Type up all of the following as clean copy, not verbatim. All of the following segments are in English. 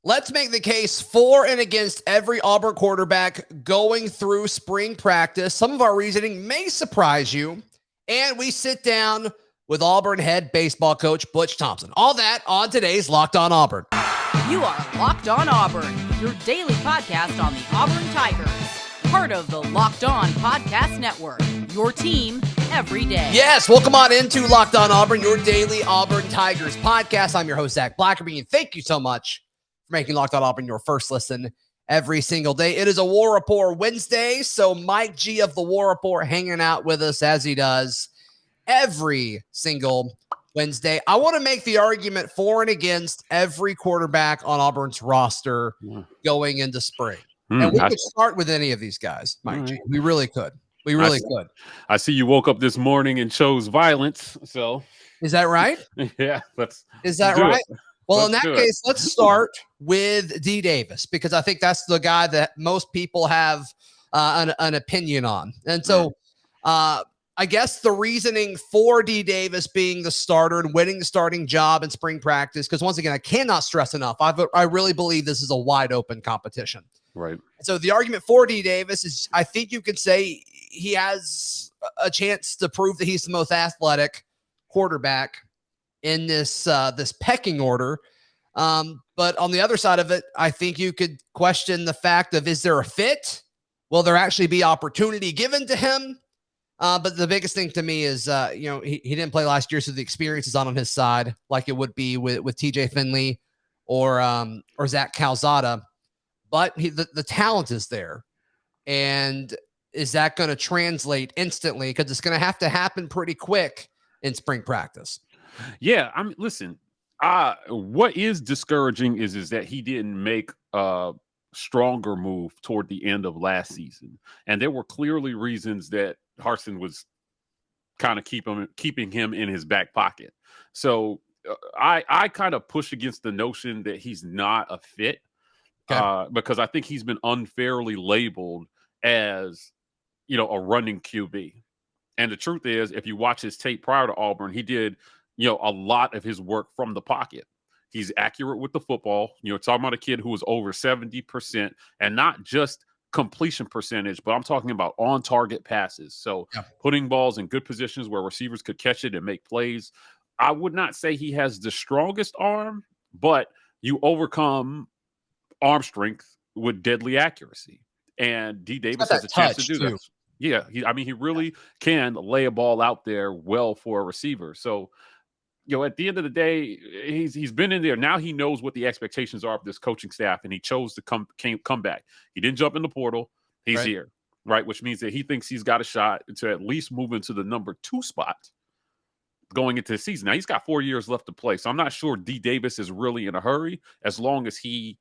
Let's make the case for and against every Auburn quarterback going through spring practice. Some of our reasoning may surprise you. And we sit down with Auburn head baseball coach Butch Thompson. All that on today's Locked On Auburn. You are Locked On Auburn, your daily podcast on the Auburn Tigers. Part of the Locked On Podcast Network, your team every day. Yes, welcome on into Locked On Auburn, your daily Auburn Tigers podcast. I'm your host, Zac Blackerby, and thank you so much for making Locked On Auburn your first listen every single day. It is a War Rapport Wednesday, so Mike G of the War Rapport hanging out with us as he does every single Wednesday. I want to make the argument for and against every quarterback on Auburn's roster going into spring. And we could start with any of these guys, Mike G. We really could. We really could. I see you woke up this morning and chose violence. So is that right? Yeah. Is that right? Well, in that case, let's start with D. Davis, because I think that's the guy that most people have an opinion on. And so I guess the reasoning for D. Davis being the starter and winning the starting job in spring practice, because once again, I cannot stress enough, I really believe this is a wide open competition. Right. So the argument for D. Davis is, I think you could say he has a chance to prove that he's the most athletic quarterback in this pecking order. But on the other side of it, I think you could question the fact of, is there a fit? Will there actually be opportunity given to him? But the biggest thing to me is, he didn't play last year, so the experience is not on his side, like it would be with TJ Finley or Zach Calzada. But the talent is there. And is that going to translate instantly? Because it's going to have to happen pretty quick in spring practice. Yeah, listen, what is discouraging is that he didn't make a stronger move toward the end of last season. And there were clearly reasons that Carson was kind of keeping him in his back pocket. So I kind of push against the notion that he's not a fit. Okay. Because I think he's been unfairly labeled as, a running QB. And the truth is, if you watch his tape prior to Auburn, he did, a lot of his work from the pocket. He's accurate with the football. Talking about a kid who was over 70%, and not just completion percentage, but I'm talking about on-target passes. So putting balls in good positions where receivers could catch it and make plays. I would not say he has the strongest arm, but you overcome arm strength with deadly accuracy, and D. Davis has a chance to do that. Yeah, he really can lay a ball out there well for a receiver. So, at the end of the day, he's been in there. Now he knows what the expectations are of this coaching staff, and he chose to come back. He didn't jump in the portal. He's here, right? Which means that he thinks he's got a shot to at least move into the number 2 spot going into the season. Now he's got 4 years left to play, so I'm not sure D. Davis is really in a hurry as long as he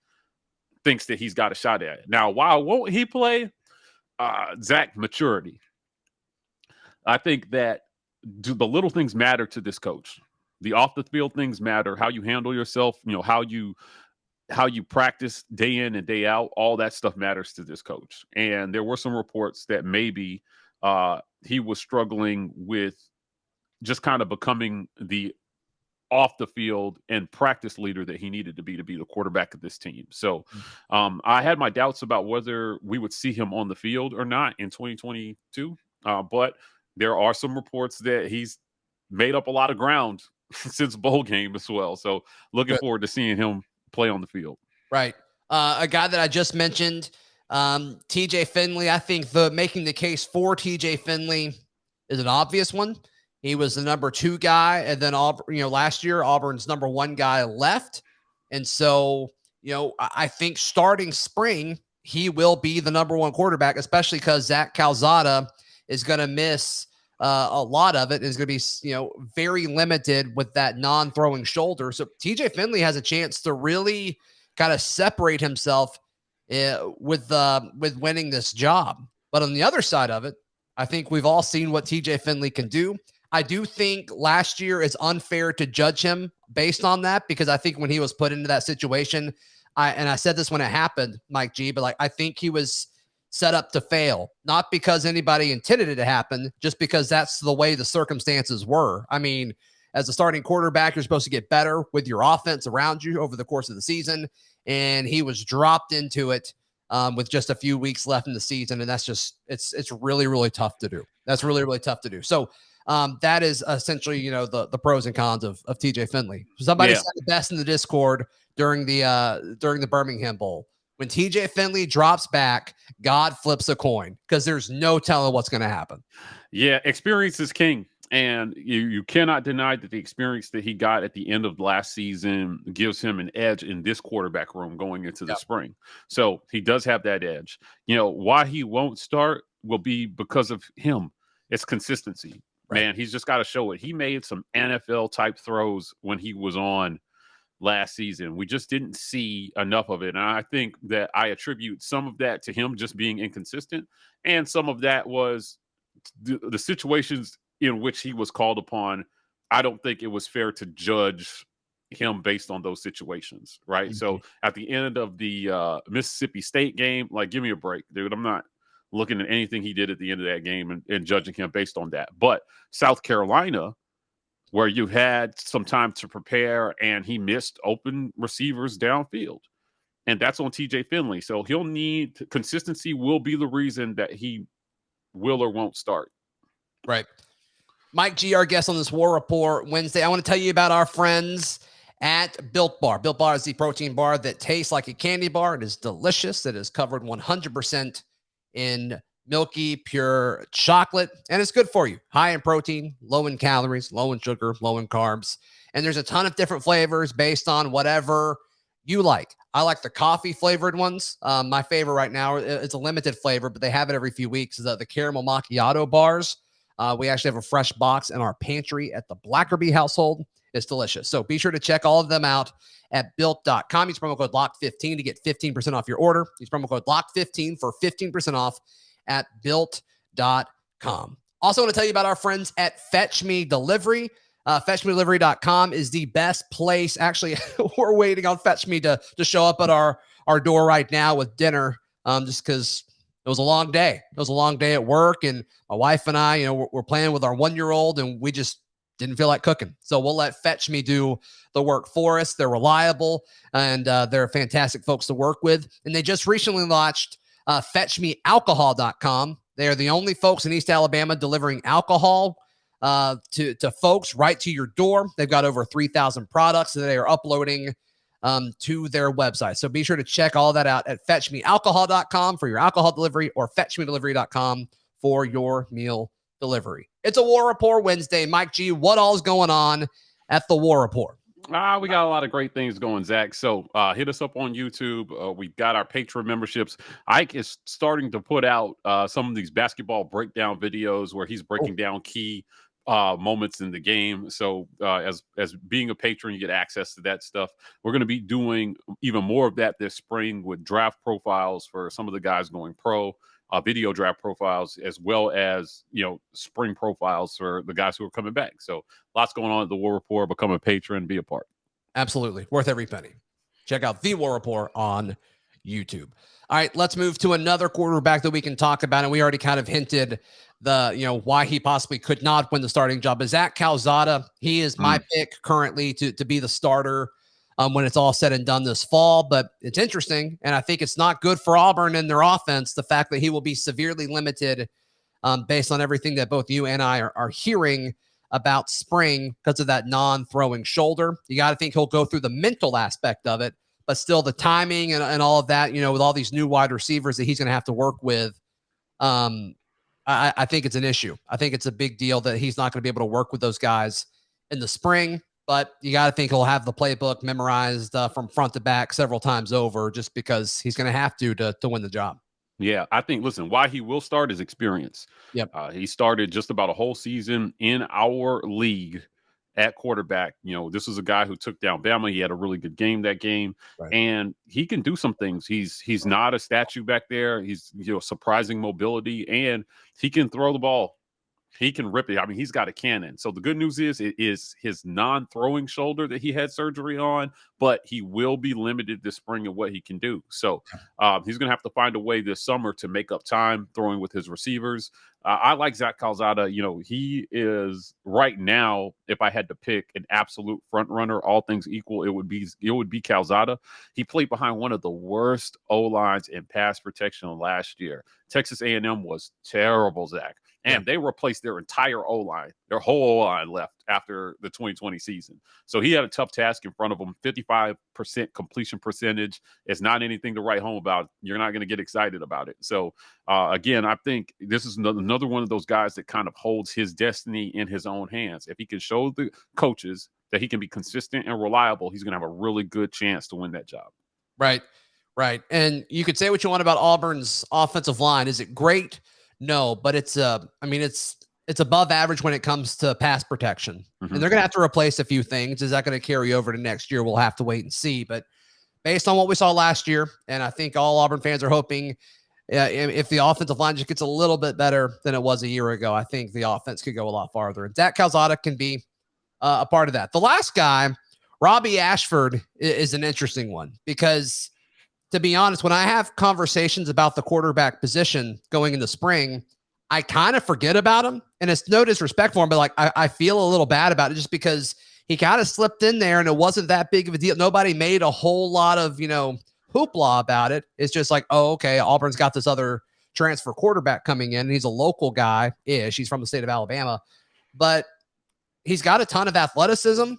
thinks that he's got a shot at it. Now, why won't he play? Zach, maturity. I think that the little things matter to this coach. The off the field things matter. How you handle yourself, how you practice day in and day out. All that stuff matters to this coach. And there were some reports that maybe he was struggling with just kind of becoming the off the field and practice leader that he needed to be the quarterback of this team. So I had my doubts about whether we would see him on the field or not in 2022. But there are some reports that he's made up a lot of ground since bowl game as well. So looking forward to seeing him play on the field. Right. A guy that I just mentioned, TJ Finley. I think making the case for TJ Finley is an obvious one. He was the number 2 guy, and then last year Auburn's number 1 guy left. And so, I think starting spring, he will be the number 1 quarterback, especially because Zach Calzada is going to miss a lot of it. Is going to be, very limited with that non-throwing shoulder. So TJ Finley has a chance to really kind of separate himself with winning this job. But on the other side of it, I think we've all seen what TJ Finley can do. I do think last year is unfair to judge him based on that, because I think when he was put into that situation, I said this when it happened, Mike G, but I think he was set up to fail, not because anybody intended it to happen, just because that's the way the circumstances were. I mean, as a starting quarterback, you're supposed to get better with your offense around you over the course of the season. and he was dropped into it with just a few weeks left in the season. And that's just, it's really, really tough to do. That's really, really tough to do. So that is essentially, the pros and cons of TJ Finley. Somebody said it best in the Discord during the Birmingham Bowl. When TJ Finley drops back, God flips a coin because there's no telling what's going to happen. Yeah, experience is king. And you cannot deny that the experience that he got at the end of last season gives him an edge in this quarterback room going into the spring. So he does have that edge. Why he won't start will be because of him. It's consistency. Right. Man, he's just got to show it. He made some NFL-type throws when he was on last season. We just didn't see enough of it. And I think that I attribute some of that to him just being inconsistent. And some of that was the situations in which he was called upon. I don't think it was fair to judge him based on those situations, right? Mm-hmm. So at the end of the Mississippi State game, like, give me a break, dude. I'm not looking at anything he did at the end of that game and judging him based on that. But South Carolina, where you had some time to prepare and he missed open receivers downfield, and that's on TJ Finley. So he'll need consistency will be the reason that he will or won't start. Right. Mike G, our guest on this War Rapport Wednesday. I want to tell you about our friends at Built Bar. Built Bar is the protein bar that tastes like a candy bar. It is delicious. It is covered 100% in milky, pure chocolate, and it's good for you. High in protein, low in calories, low in sugar, low in carbs. And there's a ton of different flavors based on whatever you like. I like the coffee flavored ones. My favorite right now, it's a limited flavor, but they have it every few weeks, is the caramel macchiato bars. We actually have a fresh box in our pantry at the Blackerby household. It's delicious. So be sure to check all of them out at built.com. Use promo code LOCK15 to get 15% off your order. Use promo code LOCK15 for 15% off at built.com. Also want to tell you about our friends at Fetch Me Delivery. FetchMeDelivery.com is the best place. Actually, we're waiting on Fetch Me to show up at our door right now with dinner, just because it was a long day. It was a long day at work, and my wife and I, we're playing with our 1-year-old, and we just didn't feel like cooking. So we'll let Fetch Me do the work for us. They're reliable, and they're fantastic folks to work with. And they just recently launched FetchMeAlcohol.com. They are the only folks in East Alabama delivering alcohol to folks right to your door. They've got over 3,000 products that they are uploading to their website. So be sure to check all that out at FetchMeAlcohol.com for your alcohol delivery, or FetchMeDelivery.com for your meal delivery. It's a War Rapport Wednesday. Mike G, what all is going on at the War Rapport? We got a lot of great things going, Zach. So hit us up on YouTube. We've got our Patreon memberships. Ike is starting to put out some of these basketball breakdown videos where he's breaking down key moments in the game. So as being a patron, you get access to that stuff. We're going to be doing even more of that this spring with draft profiles for some of the guys going pro, video draft profiles, as well as, spring profiles for the guys who are coming back. So lots going on at the War Rapport. Become a patron, be a part. Absolutely. Worth every penny. Check out the War Rapport on YouTube. All right, let's move to another quarterback that we can talk about. And we already kind of hinted why he possibly could not win the starting job. But Zach Calzada, he is my pick currently to be the starter when it's all said and done this fall. But it's interesting, and I think it's not good for Auburn and their offense, the fact that he will be severely limited based on everything that both you and I are hearing about spring because of that non-throwing shoulder. You got to think he'll go through the mental aspect of it, but still the timing and all of that, with all these new wide receivers that he's going to have to work with, I think it's an issue. I think it's a big deal that he's not going to be able to work with those guys in the spring, but you got to think he'll have the playbook memorized from front to back several times over, just because he's going to have to win the job. Yeah, I think, listen, why he will start is experience. Yep. He started just about a whole season in our league at quarterback. This is a guy who took down Bama. He had a really good game that game, right. And he can do some things. He's not a statue back there. He's, surprising mobility, and he can throw the ball He can rip it. I mean, he's got a cannon. So the good news is it is his non-throwing shoulder that he had surgery on, but he will be limited this spring in what he can do. So he's going to have to find a way this summer to make up time throwing with his receivers. I like Zach Calzada. He is right now, if I had to pick an absolute front runner, all things equal, it would be Calzada. He played behind one of the worst O-lines in pass protection last year. Texas A&M was terrible, Zach. And they replaced their entire O-line. Their whole O-line left after the 2020 season. So he had a tough task in front of him. 55% completion percentage is not anything to write home about. You're not going to get excited about it. So, again, I think this is another one of those guys that kind of holds his destiny in his own hands. If he can show the coaches that he can be consistent and reliable, he's going to have a really good chance to win that job. Right. And you could say what you want about Auburn's offensive line. Is it great? No, but it's above average when it comes to pass protection. And they're going to have to replace a few things. Is that going to carry over to next year? We'll have to wait and see. But based on what we saw last year, and I think all Auburn fans are hoping if the offensive line just gets a little bit better than it was a year ago, I think the offense could go a lot farther. And Zach Calzada can be a part of that. The last guy, Robbie Ashford, is an interesting one because, to be honest, when I have conversations about the quarterback position going into spring, I kind of forget about him. And it's no disrespect for him, but I feel a little bad about it just because he kind of slipped in there and it wasn't that big of a deal. Nobody made a whole lot of, hoopla about it. It's just like, oh, okay, Auburn's got this other transfer quarterback coming in. And he's a local guy-ish. He's from the state of Alabama. But he's got a ton of athleticism.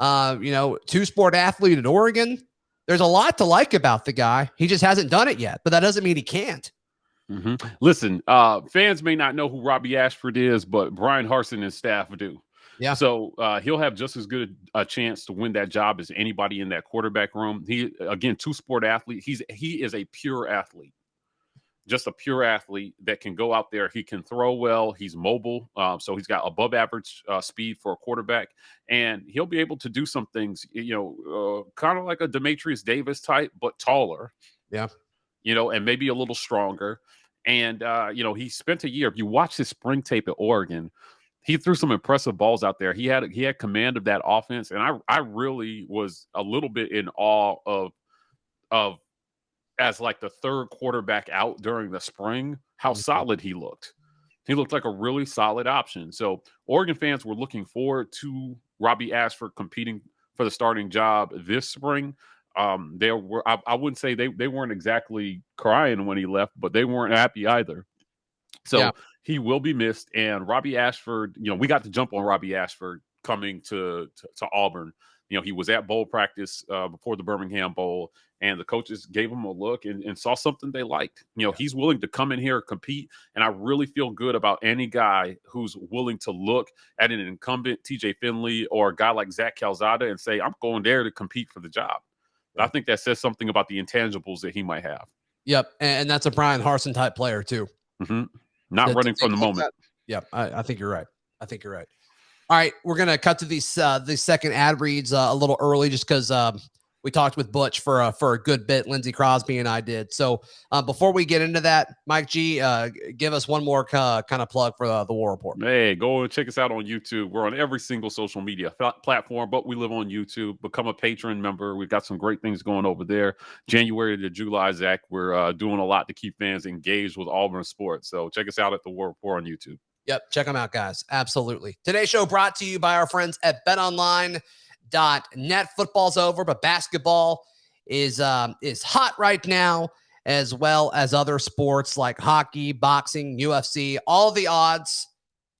Two-sport athlete at Oregon. There's a lot to like about the guy. He just hasn't done it yet, but that doesn't mean he can't. Listen, fans may not know who Robbie Ashford is, but Brian Harsin and his staff do. Yeah. So he'll have just as good a chance to win that job as anybody in that quarterback room. He, again, two-sport athlete. He is a pure athlete. Just a pure athlete that can go out there. He can throw well. He's mobile. So he's got above average speed for a quarterback. And he'll be able to do some things, kind of like a Demetrius Davis type, but taller. Yeah. And maybe a little stronger. And, he spent a year. If you watch his spring tape at Oregon, he threw some impressive balls out there. He had command of that offense. And I really was a little bit in awe of as like the third quarterback out during the spring, how solid he looked. He looked like a really solid option. So Oregon fans were looking forward to Robbie Ashford competing for the starting job this spring. I wouldn't say they weren't exactly crying when he left, but they weren't happy either. So he will be missed. And Robbie Ashford, we got to jump on Robbie Ashford coming to Auburn. He was at bowl practice before the Birmingham Bowl, and the coaches gave him a look and saw something they liked. He's willing to come in here and compete, and I really feel good about any guy who's willing to look at an incumbent TJ Finley or a guy like Zach Calzada and say, I'm going there to compete for the job. I think that says something about the intangibles that he might have. Yep, and that's a Brian Harsin type player too. Not running from the moment. Yep, I think you're right. All right, we're going to cut to these second ad reads a little early just because we talked with Butch for a good bit. Lindsay Crosby and I did. So before we get into that, Mike G, give us one more kind of plug for the War Rapport. Hey, go and check us out on YouTube. We're on every single social media platform, but we live on YouTube. Become a patron member. We've got some great things going over there. January to July, Zach, we're doing a lot to keep fans engaged with Auburn sports. So check us out at the War Rapport on YouTube. Yep, check them out, guys. Absolutely. Today's show brought to you by our friends at betonline.net. Football's over, but basketball is hot right now, as well as other sports like hockey, boxing, UFC. All the odds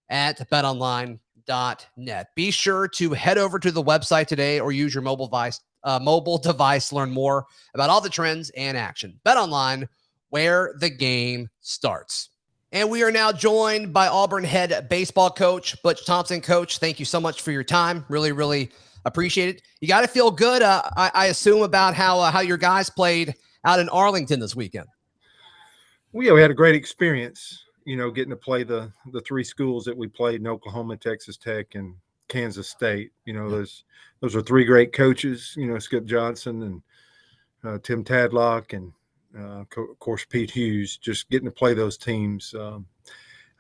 at betonline.net. Be sure to head over to the website today or use your mobile device to learn more about all the trends and action. BetOnline, where the game starts. And we are now joined by Auburn head baseball coach, Butch Thompson. Coach, thank you so much for your time. Really, really appreciate it. You got to feel good, I assume, about how your guys played out in Arlington this weekend. Well, yeah, we had a great experience, getting to play the three schools that we played in Oklahoma, Texas Tech, and Kansas State. Those are three great coaches, Skip Johnson and Tim Tadlock and of course, Pete Hughes. Just getting to play those teams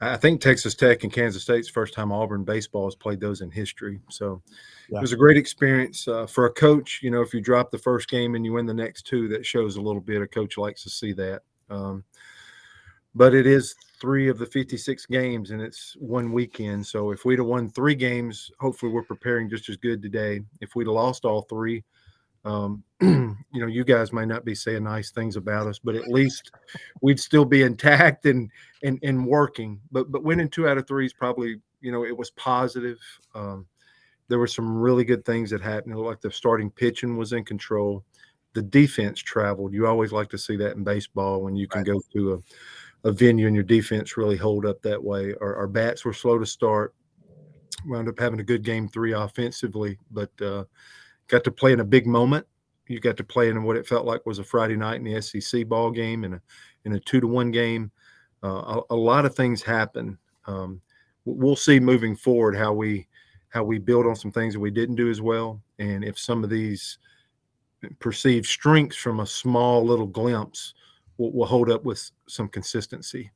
I think Texas Tech and Kansas State's first time Auburn baseball has played those in history. So Yeah. it was a great experience for a coach. You know, if you drop the first game and you win the next two, that shows a little bit. A coach likes to see that. But it is 3 of the 56 games, and it's one weekend. So if we'd have won 3 games, hopefully we're preparing just as good today. If we'd have lost all 3, you know, you guys may not be saying nice things about us, but at least we'd still be intact and working. But winning 2 out of 3 is probably, you know, it was positive. There were some really good things that happened. Like the starting pitching was in control. The defense traveled. You always like to see that in baseball when you can go to a venue and your defense really hold up that way. Our bats were slow to start. Wound up having a good game 3 offensively, but got to play in a big moment. You got to play in what it felt like was a Friday night in the SEC ball game and in a 2-1 game. A lot of things happen. We'll see moving forward how we build on some things that we didn't do as well, and if some of these perceived strengths from a small little glimpse will hold up with some consistency.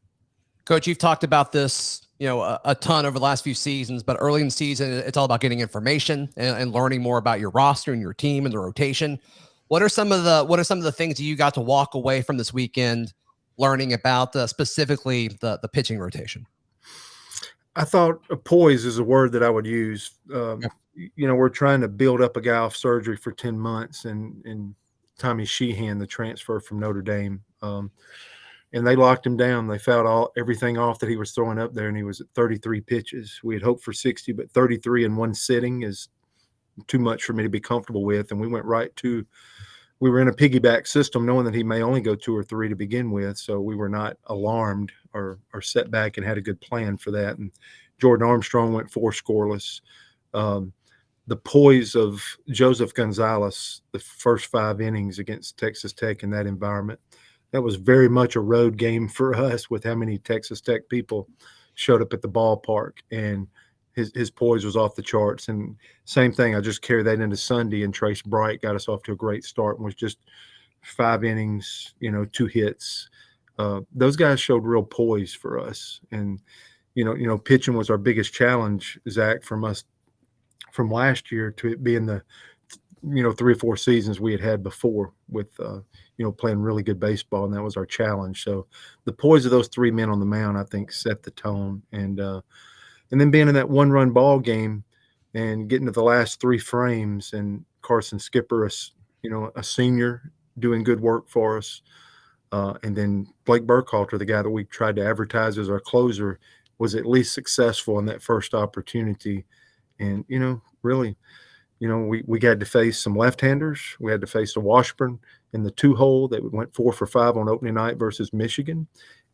Coach, you've talked about this, you know, a ton over the last few seasons, but early in the season, it's all about getting information and learning more about your roster and your team and the rotation. What are some of the things that you got to walk away from this weekend learning about specifically the pitching rotation? I thought poise is a word that I would use. You know, we're trying to build up a guy off surgery for 10 months and Tommy Sheehan, the transfer from Notre Dame. And they locked him down. They fouled everything off that he was throwing up there, and he was at 33 pitches. We had hoped for 60, but 33 in one sitting is too much for me to be comfortable with. And we went we were in a piggyback system knowing that he may only go 2 or 3 to begin with, so we were not alarmed or set back and had a good plan for that. And Jordan Armstrong went 4 scoreless. The poise of Joseph Gonzalez, the first 5 innings against Texas Tech in that environment, that was very much a road game for us with how many Texas Tech people showed up at the ballpark, and his poise was off the charts. And same thing, I just carried that into Sunday, and Trace Bright got us off to a great start and was just 5 innings, you know, 2 hits. Those guys showed real poise for us. And, you know, pitching was our biggest challenge, Zach, from last year to it being the, you know, 3 or 4 seasons we had before with, you know, playing really good baseball, and that was our challenge. So the poise of those 3 men on the mound, I think, set the tone. And then being in that 1-run ball game and getting to the last 3 frames, and Carson Skipper, you know, a senior doing good work for us. And then Blake Burkhalter, the guy that we tried to advertise as our closer, was at least successful in that first opportunity. And, you know, really, you know, we got to face some left-handers. We had to face a Washburn in the 2-hole that went 4 for 5 on opening night versus Michigan.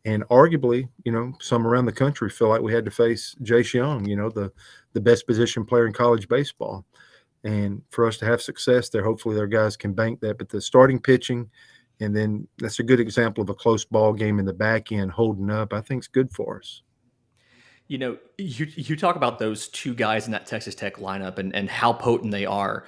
And arguably, you know, some around the country feel like we had to face Jace Young, you know, the best position player in college baseball. And for us to have success there, hopefully their guys can bank that. But the starting pitching, and then that's a good example of a close ball game in the back end holding up, I think is good for us. You know, you talk about those 2 guys in that Texas Tech lineup and how potent they are.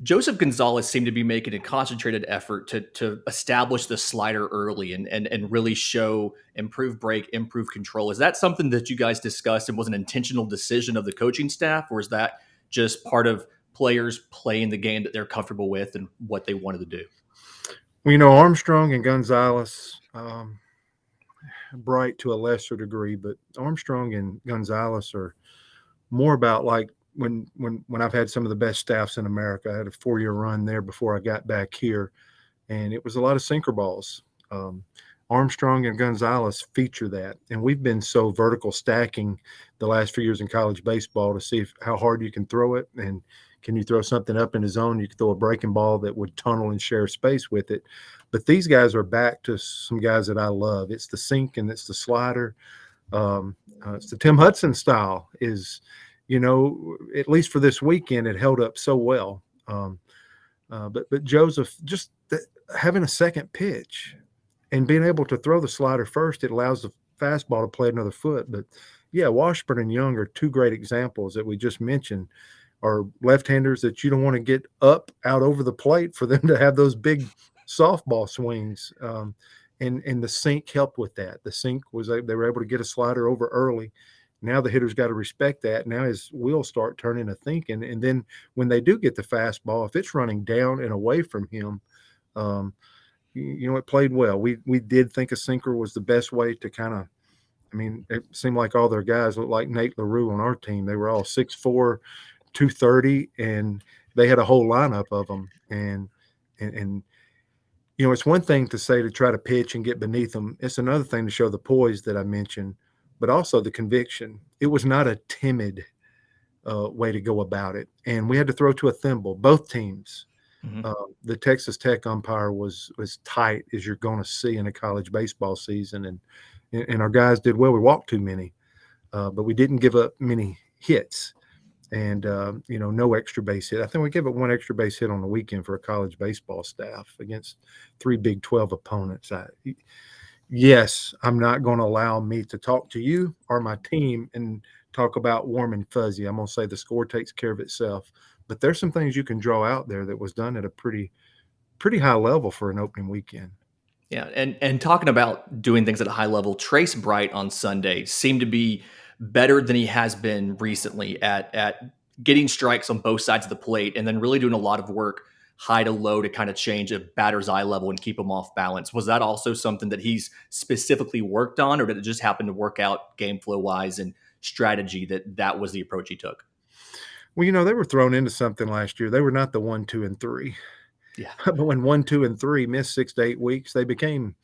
Joseph Gonzalez seemed to be making a concentrated effort to establish the slider early and really show improved break, improved control. Is that something that you guys discussed and was an intentional decision of the coaching staff, or is that just part of players playing the game that they're comfortable with and what they wanted to do? Well, you know, Armstrong and Gonzalez, Bright to a lesser degree, but Armstrong and Gonzalez are more about like when I've had some of the best staffs in America. I had a 4-year run there before I got back here, and it was a lot of sinker balls. Armstrong and Gonzalez feature that, and we've been so vertical stacking the last few years in college baseball to see how hard you can throw it, and can you throw something up in the zone? You can throw a breaking ball that would tunnel and share space with it. But these guys are back to some guys that I love. It's the sink and it's the slider. It's the Tim Hudson style is, you know, at least for this weekend, it held up so well. But Joseph, just having a second pitch and being able to throw the slider first, it allows the fastball to play another foot. But, yeah, Washburn and Young are 2 great examples that we just mentioned, are left-handers that you don't want to get up out over the plate for them to have those big softball swings. And the sink helped with that. The sink was they were able to get a slider over early. Now the hitter's got to respect that. Now his wheels start turning to thinking. And then when they do get the fastball, if it's running down and away from him, it played well. We did think a sinker was the best way to kind of, it seemed like all their guys looked like Nate LaRue on our team. They were all 6'4", 230, and they had a whole lineup of them. And it's one thing to say to try to pitch and get beneath them. It's another thing to show the poise that I mentioned, but also the conviction. It was not a timid way to go about it. And we had to throw to a thimble, both teams. Mm-hmm. The Texas Tech umpire was tight as you're going to see in a college baseball season. And our guys did well. We walked too many, but we didn't give up many hits. And, no extra base hit. I think we gave up one extra base hit on the weekend for a college baseball staff against 3 Big 12 opponents. Yes, I'm not going to allow me to talk to you or my team and talk about warm and fuzzy. I'm going to say the score takes care of itself. But there's some things you can draw out there that was done at a pretty high level for an opening weekend. Yeah, and talking about doing things at a high level, Trace Bright on Sunday seemed to be better than he has been recently at getting strikes on both sides of the plate, and then really doing a lot of work high to low to kind of change a batter's eye level and keep him off balance. Was that also something that he's specifically worked on, or did it just happen to work out game flow wise and strategy that was the approach he took? Well, they were thrown into something last year. They were not the 1, 2, and 3. Yeah. But when 1, 2, and 3 missed 6 to 8 weeks, they became,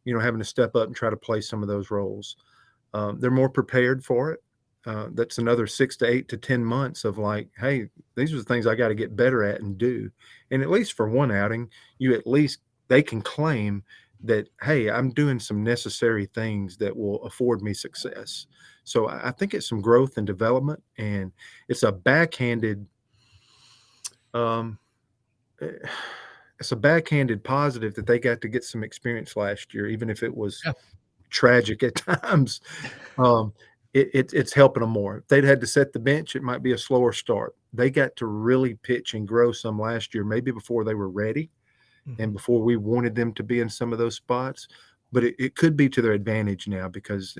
having to step up and try to play some of those roles. They're more prepared for it. That's another 6 to 8 to 10 months of like, hey, these are the things I got to get better at and do. And at least for one outing, they can claim that, hey, I'm doing some necessary things that will afford me success. So I think it's some growth and development, and it's a backhanded positive that they got to get some experience last year, even if it was tragic at times. It's helping them more. If they'd had to set the bench, it might be a slower start. They got to really pitch and grow some last year, maybe before they were ready and before we wanted them to be in some of those spots. But it could be to their advantage now, because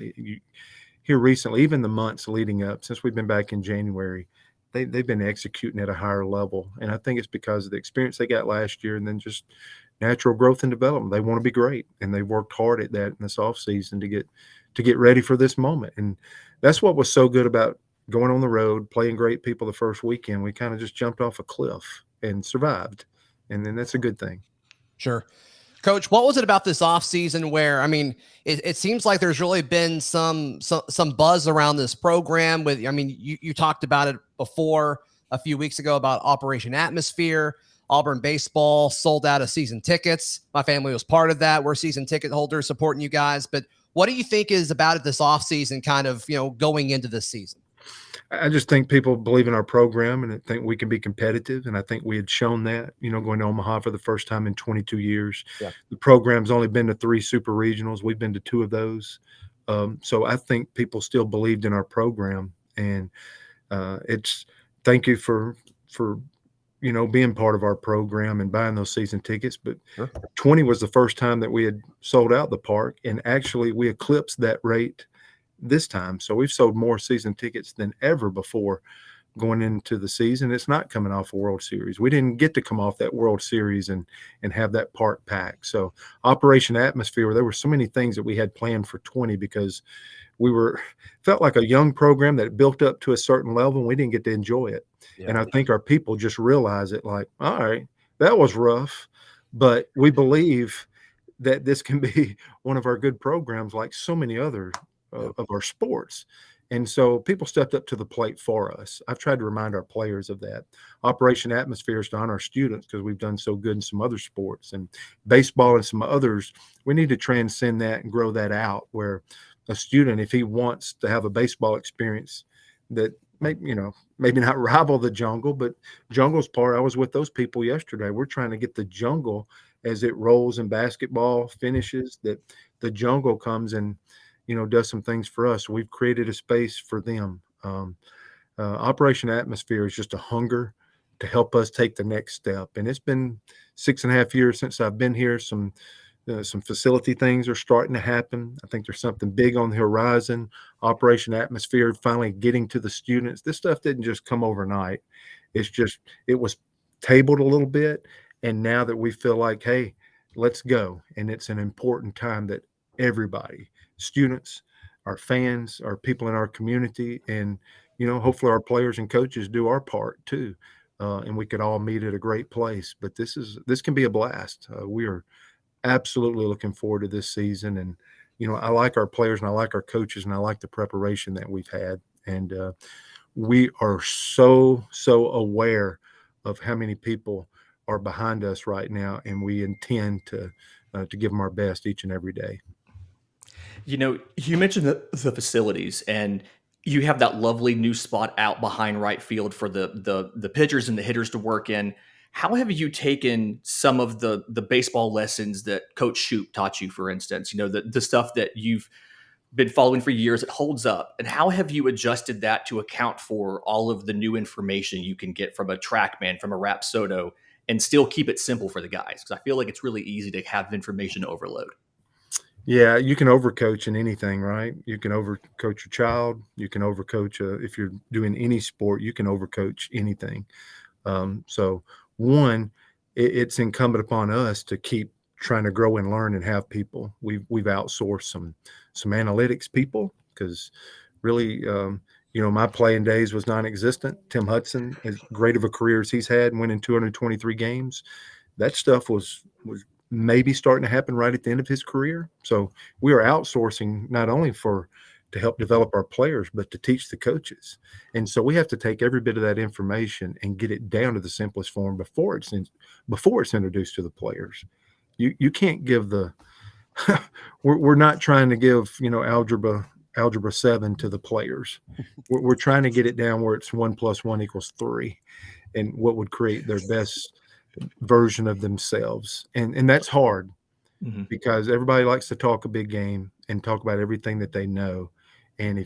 here recently, even the months leading up, since we've been back in January, they've been executing at a higher level. And I think it's because of the experience they got last year and then just natural growth and development. They want to be great, and they've worked hard at that in this offseason to get ready for this moment. And that's what was so good about going on the road, playing great people the first weekend. We kind of just jumped off a cliff and survived. And then that's a good thing. Sure. Coach, what was it about this offseason where, it seems like there's really been some buzz around this program with, you talked about it before a few weeks ago about Operation Atmosphere. Auburn baseball sold out of season tickets. My family was part of that. We're season ticket holders supporting you guys. But what do you think is about it this offseason kind of, going into this season? I just think people believe in our program and think we can be competitive. And I think we had shown that, going to Omaha for the first time in 22 years. Yeah. The program's only been to 3 super regionals. We've been to 2 of those. So I think people still believed in our program. And it's thank you for being part of our program and buying those season tickets. But sure. 20 was the first time that we had sold out the park. And actually we eclipsed that rate this time. So we've sold more season tickets than ever before going into the season. It's not coming off a World Series. We didn't get to come off that World Series and have that park packed. So Operation Atmosphere, there were so many things that we had planned for 20 because we felt like a young program that built up to a certain level and we didn't get to enjoy it. Yeah. And I think our people just realize it like, all right, that was rough, but we believe that this can be one of our good programs like so many other of our sports. And so people stepped up to the plate for us. I've tried to remind our players of that. Operation Atmosphere is to honor our students because we've done so good in some other sports and baseball and some others. We need to transcend that and grow that out where a student, if he wants to have a baseball experience that maybe not rival the jungle, but jungle's part. I was with those people yesterday. We're trying to get the jungle as it rolls and basketball finishes, that the jungle comes and does some things for us. We've created a space for them. Operation Atmosphere is just a hunger to help us take the next step. And it's been 6.5 years since I've been here. Some Some facility things are starting to happen. I think there's something big on the horizon. Operation Atmosphere finally getting to the students. This stuff didn't just come overnight. It was tabled a little bit. And now that we feel like, hey, let's go. And it's an important time that everybody, students, our fans, our people in our community, and, hopefully our players and coaches do our part too. And we could all meet at a great place. But this can be a blast. We are absolutely looking forward to this season. And, I like our players and I like our coaches and I like the preparation that we've had. And we are so aware of how many people are behind us right now. And we intend to give them our best each and every day. You mentioned the facilities, and you have that lovely new spot out behind right field for the pitchers and the hitters to work in. How have you taken some of the baseball lessons that Coach Shoop taught you, for instance, the stuff that you've been following for years, it holds up, and how have you adjusted that to account for all of the new information you can get from a TrackMan, from a Rapsodo, and still keep it simple for the guys? Because I feel like it's really easy to have information overload. Yeah, you can overcoach in anything, right? You can overcoach your child. You can overcoach if you're doing any sport. You can overcoach anything. So one, it's incumbent upon us to keep trying to grow and learn and have people. We've outsourced some analytics people because really, my playing days was non-existent. Tim Hudson, as great of a career as he's had, winning 223 games, that stuff was maybe starting to happen right at the end of his career. So we are outsourcing not only to help develop our players, but to teach the coaches. And so we have to take every bit of that information and get it down to the simplest form before it's introduced to the players. You can't give we're not trying to give, algebra 7 to the players. We're trying to get it down where it's 1 + 1 = 3 and what would create their best version of themselves. And that's hard because everybody likes to talk a big game and talk about everything that they know. And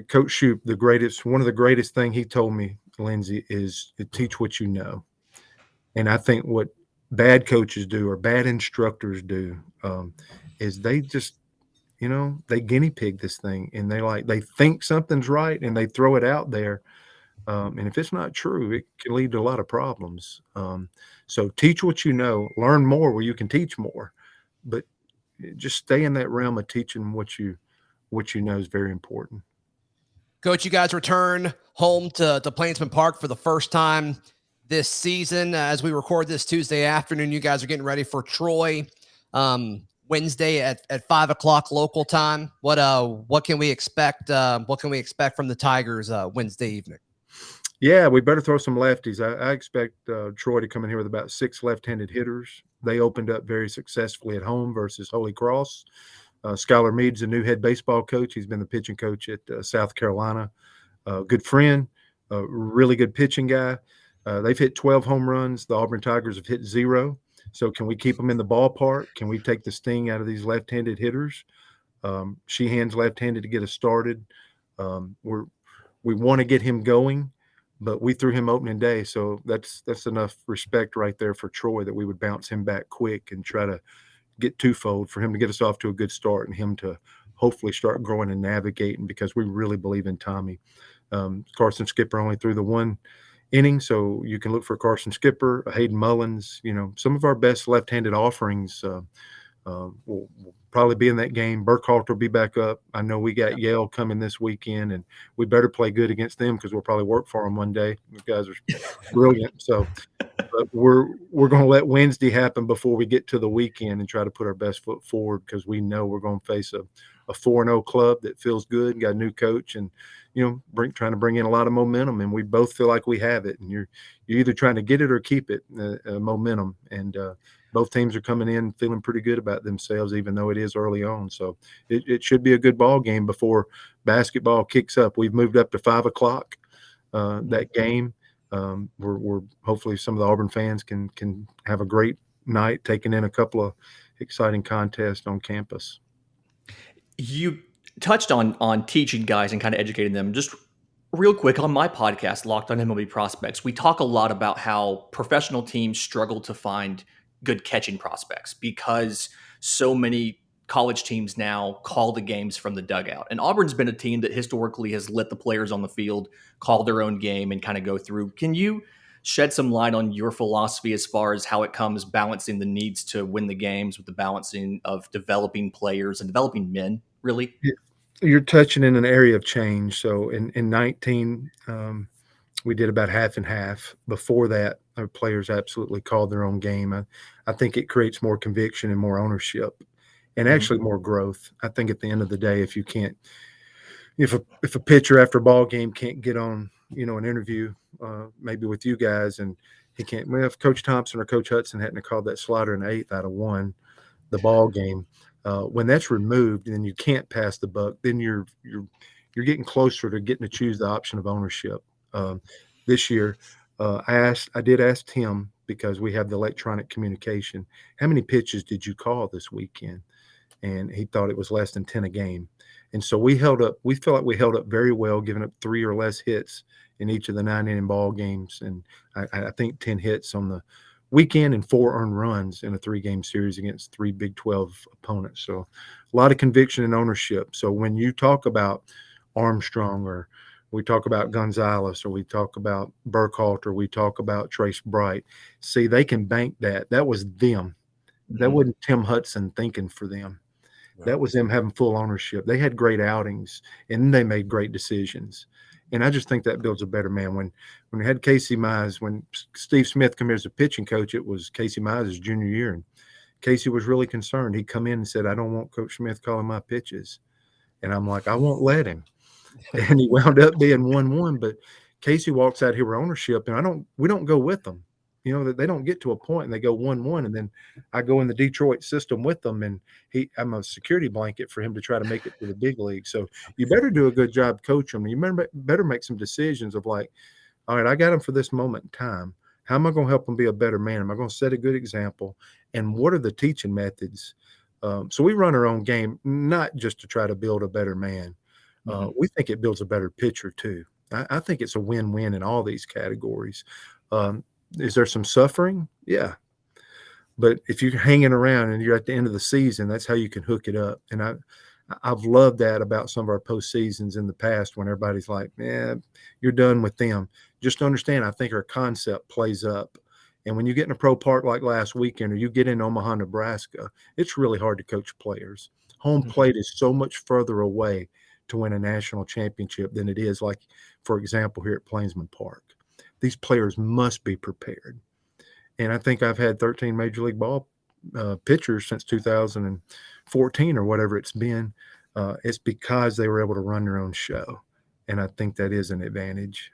Coach Shoop, one of the greatest thing he told me, Lindsay, is to teach what you know. And I think what bad coaches do or bad instructors do is they just, they guinea pig this thing and they think something's right and they throw it out there. And if it's not true, it can lead to a lot of problems. So teach what you know, learn more where you can teach more, but just stay in that realm of teaching what you know is very important. Coach, you guys return home to Plainsman Park for the first time this season. As we record this Tuesday afternoon, you guys are getting ready for Troy Wednesday at 5:00 local time. What can we expect? What can we expect from the Tigers Wednesday evening? Yeah, we better throw some lefties. I expect Troy to come in here with about 6 left-handed hitters. They opened up very successfully at home versus Holy Cross. Skylar Mead's the new head baseball coach. He's been the pitching coach at South Carolina. Good friend, really good pitching guy. They've hit 12 home runs. The Auburn Tigers have hit 0. So can we keep them in the ballpark? Can we take the sting out of these left-handed hitters? Sheehan's left-handed to get us started. We want to get him going, but we threw him opening day. So that's enough respect right there for Troy that we would bounce him back quick and try to get twofold for him to get us off to a good start and him to hopefully start growing and navigating because we really believe in Tommy. Carson Skipper only threw the 1 inning, so you can look for Carson Skipper, Hayden Mullins. Some of our best left-handed offerings will probably be in that game. Burkhalter will be back up. I know we got Yale coming this weekend, and we better play good against them because we'll probably work for them one day. You guys are brilliant. So but we're going to let Wednesday happen before we get to the weekend and try to put our best foot forward because we know we're going to face a 4-0 club that feels good and got a new coach and, trying to bring in a lot of momentum. And we both feel like we have it. And you're either trying to get it or keep it, momentum. And both teams are coming in feeling pretty good about themselves, even though it is early on. So it should be a good ball game before basketball kicks up. We've moved up to 5:00 that game. We're hopefully some of the Auburn fans can have a great night taking in a couple of exciting contests on campus. You touched on teaching guys and kind of educating them. Just real quick, on my podcast, Locked On MLB Prospects, we talk a lot about how professional teams struggle to find good catching prospects, because so many college teams now call the games from the dugout. And Auburn's been a team that historically has let the players on the field call their own game and kind of go through. Can you shed some light on your philosophy as far as how it comes balancing the needs to win the games with the balancing of developing players and developing men, really? You're touching in an area of change. So in 19, we did about half and half. Before that, our players absolutely called their own game. I think it creates more conviction and more ownership, and actually more growth. I think at the end of the day, if a pitcher after a ball game can't get on, an interview, maybe with you guys, and he can't. Well, if Coach Thompson or Coach Hudson hadn't called that slider in the eighth, I'd have won the ball game. When that's removed and you can't pass the buck, then you're getting closer to getting to choose the option of ownership. This year, I did ask Tim, because we have the electronic communication, how many pitches did you call this weekend? And he thought it was less than 10 a game. And so we felt like we held up very well, giving up 3 or less hits in each of the 9-inning ball games. And I think 10 hits on the weekend and 4 earned runs in a 3-game series against 3 Big 12 opponents. So a lot of conviction and ownership. So when you talk about Armstrong, or we talk about Gonzalez, or we talk about Burkhalter, we talk about Trace Bright, see, they can bank that. That was them. That wasn't Tim Hudson thinking for them. That was them having full ownership. They had great outings, and they made great decisions. And I just think that builds a better man. When we had Casey Mize, when Steve Smith came here as a pitching coach, it was Casey Mize's junior year. And Casey was really concerned. He'd come in and said, I don't want Coach Smith calling my pitches. And I'm like, I won't let him. And he wound up being 1-1. But Casey walks out here with ownership, and we don't go with them. They don't get to a point and they go 1-1, and then I go in the Detroit system with them, and I'm a security blanket for him to try to make it to the big league. So you better do a good job coaching him. You better make some decisions of like, all right, I got him for this moment in time. How am I going to help him be a better man? Am I going to set a good example? And what are the teaching methods? So we run our own game, not just to try to build a better man. We think it builds a better pitcher too. I think it's a win-win in all these categories. Is there some suffering? Yeah. But if you're hanging around and you're at the end of the season, that's how you can hook it up. And I've loved that about some of our postseasons in the past, when everybody's like, you're done with them. Just understand, I think our concept plays up. And when you get in a pro park like last weekend, or you get in Omaha, Nebraska, it's really hard to coach players. Home plate is so much further away to win a national championship than it is, like, for example, here at Plainsman Park. These players must be prepared. And I think I've had 13 Major League Ball pitchers since 2014 or whatever it's been. It's because they were able to run their own show. And I think that is an advantage.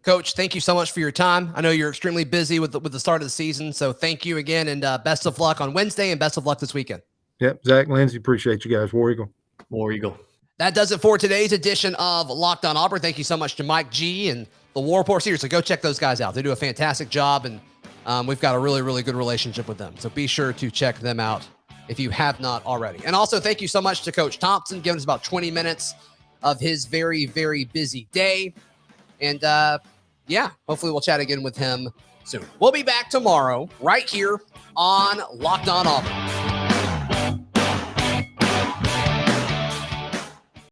Coach, thank you so much for your time. I know you're extremely busy with the start of the season, so thank you again, and best of luck on Wednesday, and best of luck this weekend. Yep, Zac, Lindsay, appreciate you guys. War Eagle. War Eagle. That does it for today's edition of Locked On Auburn. Thank you so much to Mike G and the War Rapport series. So go check those guys out. They do a fantastic job, and we've got a really, really good relationship with them. So be sure to check them out if you have not already. And also, thank you so much to Coach Thompson, giving us about 20 minutes of his very, very busy day. And hopefully we'll chat again with him soon. We'll be back tomorrow right here on Locked On Auburn.